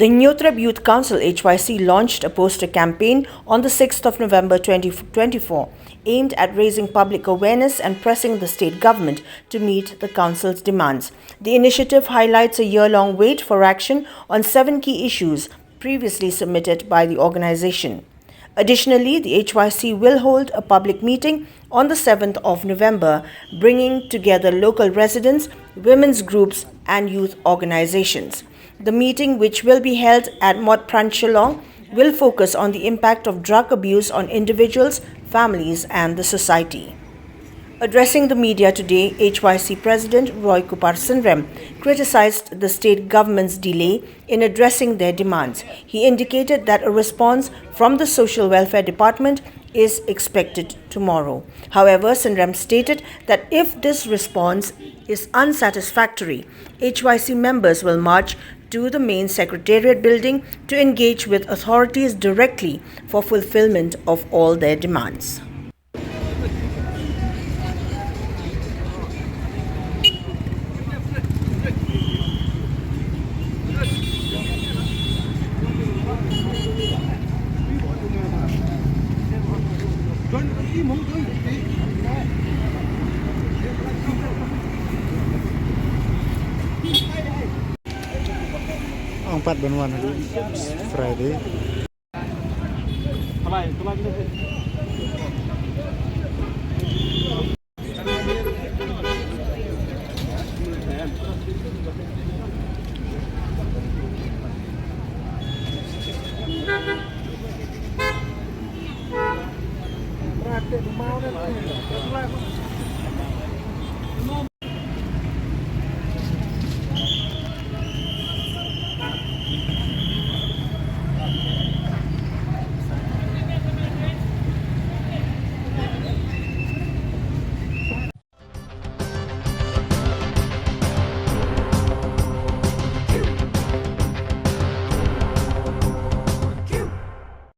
The Hynniewtrep Youth Council (HYC) launched a poster campaign on the 6th of November 2024 aimed at raising public awareness and pressing the state government to meet the council's demands. The initiative highlights a year-long wait for action on 7 key issues previously submitted by the organization. Additionally, the HYC will hold a public meeting on the 7th of November, bringing together local residents, women's groups and youth organizations. The meeting, which will be held at Mot Pranchalong, will focus on the impact of drug abuse on individuals, families and the society. Addressing the media today, HYC President Roy Kupar Sunrem criticized the state government's delay in addressing their demands. He indicated that a response from the Social Welfare Department is expected tomorrow. However, Sunrem stated that if this response is unsatisfactory, HYC members will march to the main secretariat building to engage with authorities directly for fulfillment of all their demands. Ang 4 buwan Friday.